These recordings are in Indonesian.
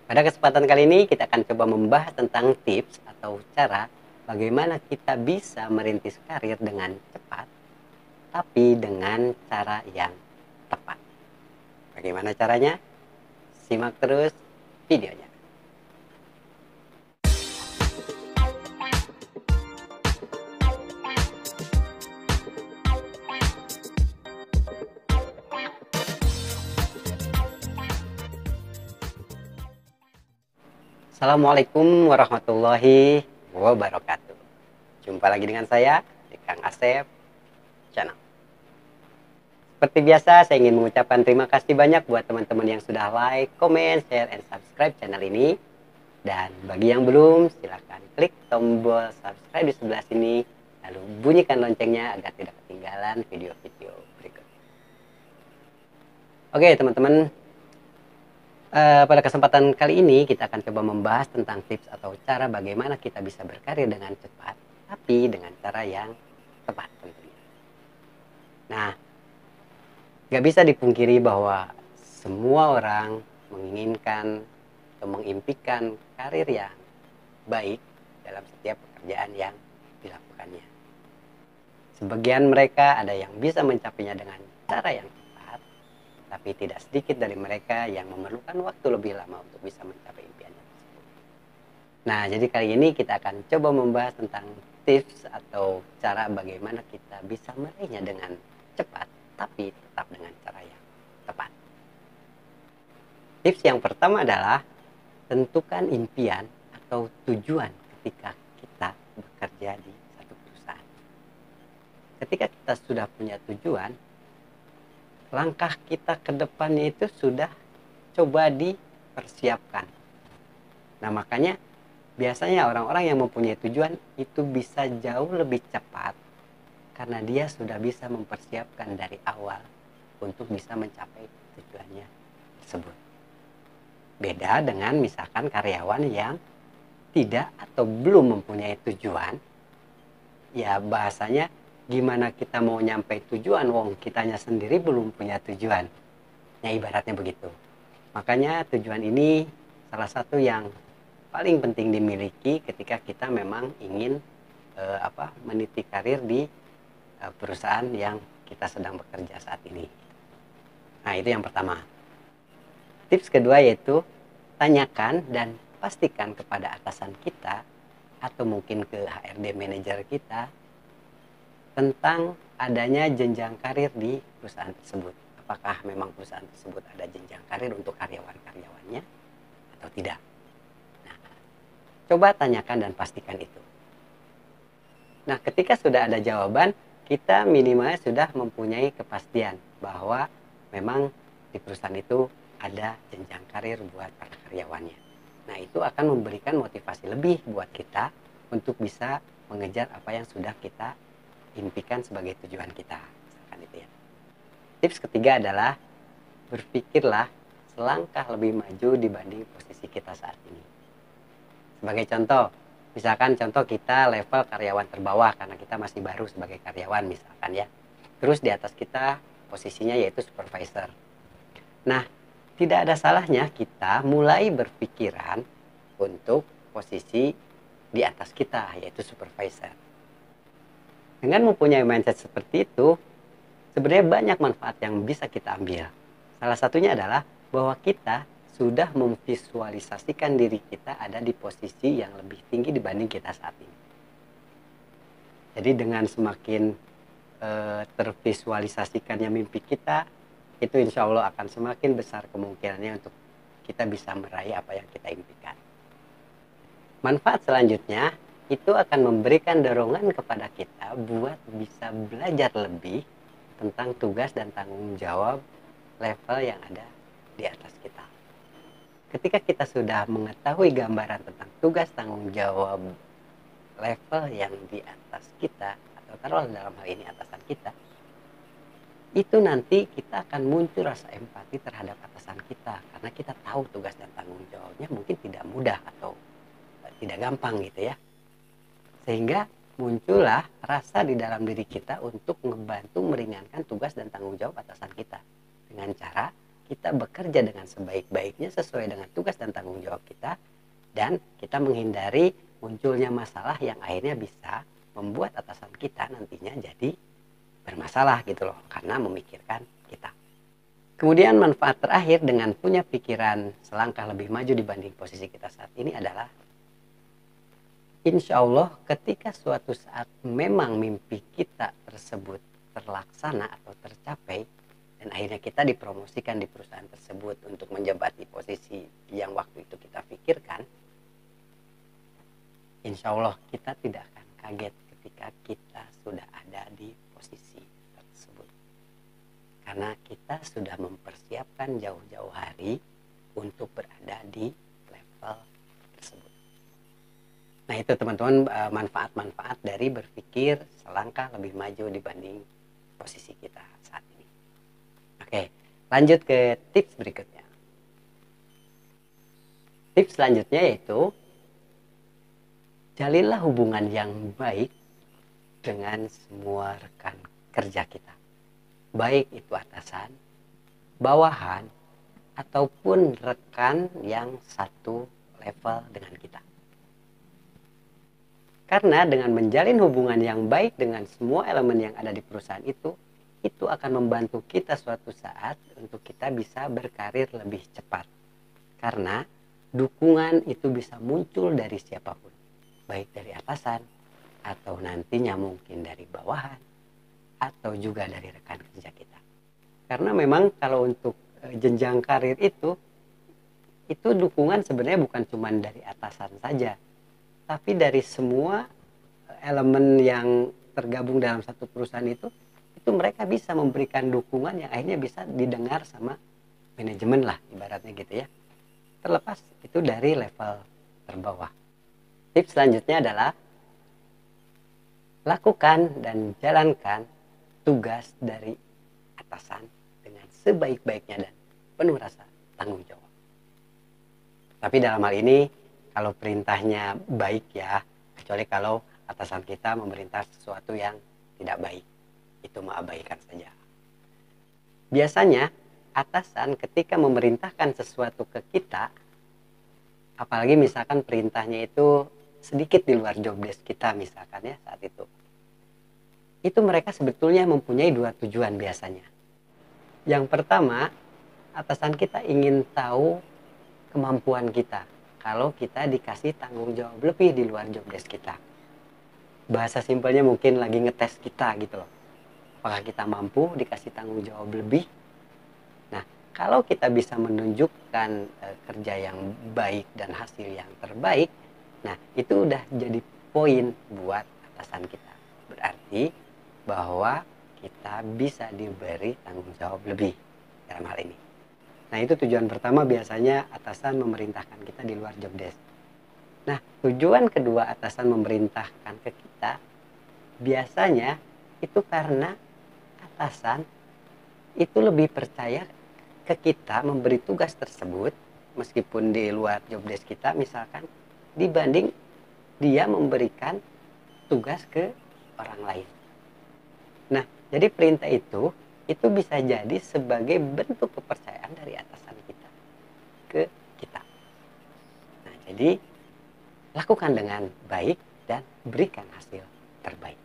Pada kesempatan kali ini kita akan coba membahas tentang tips atau cara bagaimana kita bisa merintis karir dengan cepat, tapi dengan cara yang tepat. Bagaimana caranya? Simak terus videonya. Assalamualaikum warahmatullahi wabarakatuh. Jumpa lagi dengan saya, Kang Asep Channel. Seperti biasa, saya ingin mengucapkan terima kasih banyak buat teman-teman yang sudah like, comment, share, and subscribe channel ini. Dan bagi yang belum, silakan klik tombol subscribe di sebelah sini, lalu bunyikan loncengnya agar tidak ketinggalan video-video berikutnya. Oke teman-teman, pada kesempatan kali ini kita akan coba membahas tentang tips atau cara bagaimana kita bisa berkarir dengan cepat, tapi dengan cara yang tepat tentunya. Nah, gak bisa dipungkiri bahwa semua orang menginginkan atau mengimpikan karir yang baik dalam setiap pekerjaan yang dilakukannya. Sebagian mereka ada yang bisa mencapainya dengan cara yang tepat, tapi tidak sedikit dari mereka yang memerlukan waktu lebih lama untuk bisa mencapai impiannya tersebut. Nah, jadi kali ini kita akan coba membahas tentang tips atau cara bagaimana kita bisa meraihnya dengan cepat, tapi tetap dengan cara yang tepat. Tips yang pertama adalah tentukan impian atau tujuan ketika kita bekerja di satu perusahaan. Ketika kita sudah punya tujuan, langkah kita ke depannya itu sudah coba dipersiapkan. Nah, makanya biasanya orang-orang yang mempunyai tujuan itu bisa jauh lebih cepat karena dia sudah bisa mempersiapkan dari awal untuk bisa mencapai tujuannya tersebut. Beda dengan misalkan karyawan yang tidak atau belum mempunyai tujuan, ya bahasanya gimana kita mau nyampe tujuan wong kitanya sendiri belum punya tujuan. Ya ibaratnya begitu. Makanya tujuan ini salah satu yang paling penting dimiliki ketika kita memang ingin meniti karir di perusahaan yang kita sedang bekerja saat ini. Nah, itu yang pertama. Tips kedua yaitu tanyakan dan pastikan kepada atasan kita atau mungkin ke HRD manajer kita tentang adanya jenjang karir di perusahaan tersebut. Apakah memang perusahaan tersebut ada jenjang karir untuk karyawan-karyawannya atau tidak? Nah, coba tanyakan dan pastikan itu. Nah, ketika sudah ada jawaban, kita minimal sudah mempunyai kepastian bahwa memang di perusahaan itu ada jenjang karir buat para karyawannya. Nah, itu akan memberikan motivasi lebih buat kita untuk bisa mengejar apa yang sudah kita impikan sebagai tujuan kita, misalkan itu ya. Tips ketiga adalah berpikirlah selangkah lebih maju dibanding posisi kita saat ini. Sebagai contoh, misalkan contoh kita level karyawan terbawah karena kita masih baru sebagai karyawan misalkan ya. Terus di atas kita posisinya yaitu supervisor. Nah, tidak ada salahnya kita mulai berpikiran untuk posisi di atas kita yaitu supervisor. Dengan mempunyai mindset seperti itu, sebenarnya banyak manfaat yang bisa kita ambil. Salah satunya adalah bahwa kita sudah memvisualisasikan diri kita ada di posisi yang lebih tinggi dibanding kita saat ini. Jadi dengan semakin tervisualisasikannya mimpi kita, itu insya Allah akan semakin besar kemungkinannya untuk kita bisa meraih apa yang kita impikan. Manfaat selanjutnya, itu akan memberikan dorongan kepada kita buat bisa belajar lebih tentang tugas dan tanggung jawab level yang ada di atas kita. Ketika kita sudah mengetahui gambaran tentang tugas tanggung jawab level yang di atas kita, atau taruhlah dalam hal ini atasan kita, itu nanti kita akan muncul rasa empati terhadap atasan kita karena kita tahu tugas dan tanggung jawabnya mungkin tidak mudah atau tidak gampang gitu ya. Sehingga muncullah rasa di dalam diri kita untuk membantu meringankan tugas dan tanggung jawab atasan kita. Dengan cara kita bekerja dengan sebaik-baiknya sesuai dengan tugas dan tanggung jawab kita, dan kita menghindari munculnya masalah yang akhirnya bisa membuat atasan kita nantinya jadi bermasalah gitu loh, karena memikirkan kita. Kemudian manfaat terakhir dengan punya pikiran selangkah lebih maju dibanding posisi kita saat ini adalah insya Allah ketika suatu saat memang mimpi kita tersebut terlaksana atau tercapai, dan akhirnya kita dipromosikan di perusahaan tersebut untuk menjabati posisi yang waktu itu kita pikirkan, insya Allah kita tidak akan kaget ketika kita sudah ada di posisi tersebut. Karena kita sudah mempersiapkan jauh-jauh hari untuk berada di level tersebut. Nah itu teman-teman manfaat-manfaat dari berpikir selangkah lebih maju dibanding posisi kita saat ini. Oke, lanjut ke tips berikutnya. Tips selanjutnya yaitu jalinlah hubungan yang baik dengan semua rekan kerja kita. Baik itu atasan, bawahan, ataupun rekan yang satu level dengan kita. Karena dengan menjalin hubungan yang baik dengan semua elemen yang ada di perusahaan itu akan membantu kita suatu saat untuk kita bisa berkarir lebih cepat. Karena dukungan itu bisa muncul dari siapapun, baik dari atasan, atau nantinya mungkin dari bawahan, atau juga dari rekan kerja kita. Karena memang kalau untuk jenjang karir itu dukungan sebenarnya bukan cuma dari atasan saja, tapi dari semua elemen yang tergabung dalam satu perusahaan itu mereka bisa memberikan dukungan yang akhirnya bisa didengar sama manajemen lah ibaratnya gitu ya. Terlepas itu dari level terbawah. Tips selanjutnya adalah lakukan dan jalankan tugas dari atasan dengan sebaik-baiknya dan penuh rasa tanggung jawab. Tapi dalam hal ini kalau perintahnya baik ya, kecuali kalau atasan kita memerintah sesuatu yang tidak baik, itu mengabaikan saja. Biasanya atasan ketika memerintahkan sesuatu ke kita, apalagi misalkan perintahnya itu sedikit di luar job desk kita misalkan ya saat itu mereka sebetulnya mempunyai dua tujuan biasanya. Yang pertama, atasan kita ingin tahu kemampuan kita kalau kita dikasih tanggung jawab lebih di luar job desk kita. Bahasa simpelnya mungkin lagi ngetes kita gitu loh. Apakah kita mampu dikasih tanggung jawab lebih? Nah, kalau kita bisa menunjukkan kerja yang baik dan hasil yang terbaik, nah itu udah jadi poin buat atasan kita. Berarti bahwa kita bisa diberi tanggung jawab lebih dalam hal ini. Nah itu tujuan pertama biasanya atasan memerintahkan kita di luar job desk. Nah tujuan kedua atasan memerintahkan ke kita biasanya itu karena atasan itu lebih percaya ke kita memberi tugas tersebut meskipun di luar job desk kita misalkan, dibanding dia memberikan tugas ke orang lain. Nah jadi perintah itu bisa jadi sebagai bentuk kepercayaan dari atasan kita ke kita. Nah jadi lakukan dengan baik dan berikan hasil terbaik.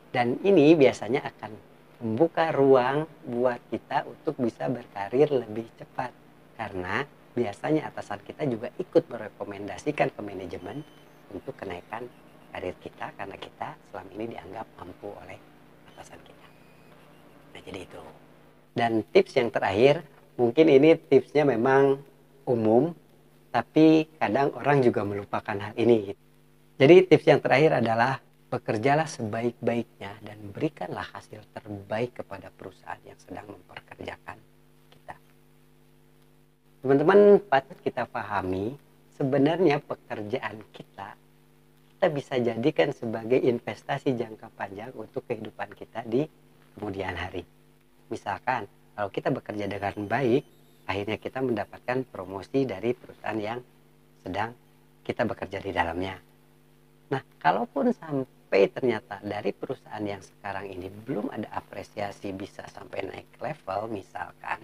Dan ini biasanya akan membuka ruang buat kita untuk bisa berkarir lebih cepat. Karena biasanya atasan kita juga ikut merekomendasikan ke manajemen untuk kenaikan karir kita karena kita selama ini dianggap mampu oleh atasan kita. Nah jadi itu. Dan tips yang terakhir, mungkin ini tipsnya memang umum, tapi kadang orang juga melupakan hal ini. Jadi tips yang terakhir adalah bekerjalah sebaik-baiknya dan berikanlah hasil terbaik kepada perusahaan yang sedang memperkerjakan kita. Teman-teman patut kita pahami, sebenarnya pekerjaan kita bisa jadikan sebagai investasi jangka panjang untuk kehidupan kita di kemudian hari. Misalkan kalau kita bekerja dengan baik, akhirnya kita mendapatkan promosi dari perusahaan yang sedang kita bekerja di dalamnya. Nah, kalaupun sampai ternyata dari perusahaan yang sekarang ini belum ada apresiasi bisa sampai naik level misalkan,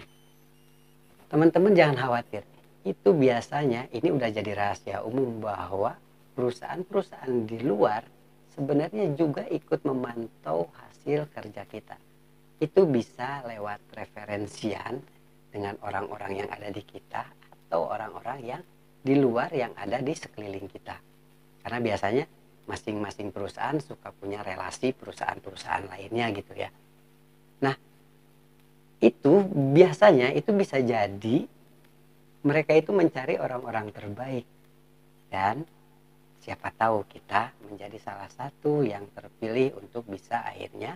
Teman-teman jangan khawatir. Itu biasanya ini udah jadi rahasia umum bahwa perusahaan-perusahaan di luar sebenarnya juga ikut memantau hasil kerja kita. Itu bisa lewat referensian dengan orang-orang yang ada di kita atau orang-orang yang di luar yang ada di sekeliling kita. Karena biasanya masing-masing perusahaan suka punya relasi perusahaan-perusahaan lainnya gitu ya. Nah, itu biasanya itu bisa jadi mereka itu mencari orang-orang terbaik, dan siapa tahu kita menjadi salah satu yang terpilih untuk bisa akhirnya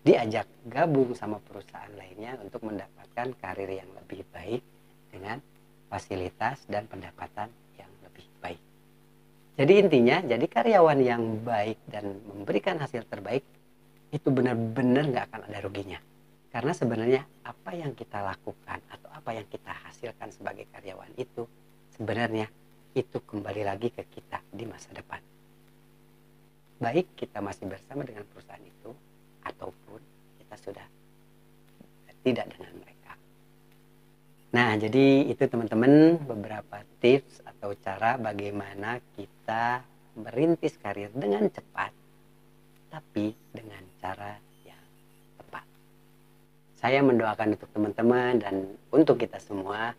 diajak gabung sama perusahaan lainnya untuk mendapatkan karir yang lebih baik dengan fasilitas dan pendapatan yang lebih baik. Jadi intinya, jadi karyawan yang baik dan memberikan hasil terbaik itu benar-benar nggak akan ada ruginya. Karena sebenarnya apa yang kita lakukan atau apa yang kita hasilkan sebagai karyawan itu sebenarnya itu kembali lagi ke kita di masa depan. Baik kita masih bersama dengan perusahaan itu ataupun kita sudah tidak dengan mereka. Nah, jadi itu teman-teman beberapa tips atau cara bagaimana kita merintis karir dengan cepat tapi dengan cara yang tepat. Saya mendoakan untuk teman-teman dan untuk kita semua,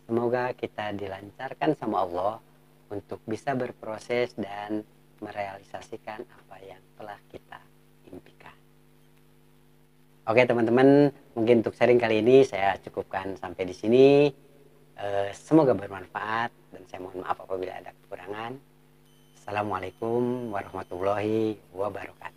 semoga kita dilancarkan sama Allah untuk bisa berproses dan merealisasikan apa yang telah kita impikan. Oke teman-teman, mungkin untuk sharing kali ini saya cukupkan sampai di sini. Semoga bermanfaat dan saya mohon maaf apabila ada kekurangan. Assalamualaikum warahmatullahi wabarakatuh.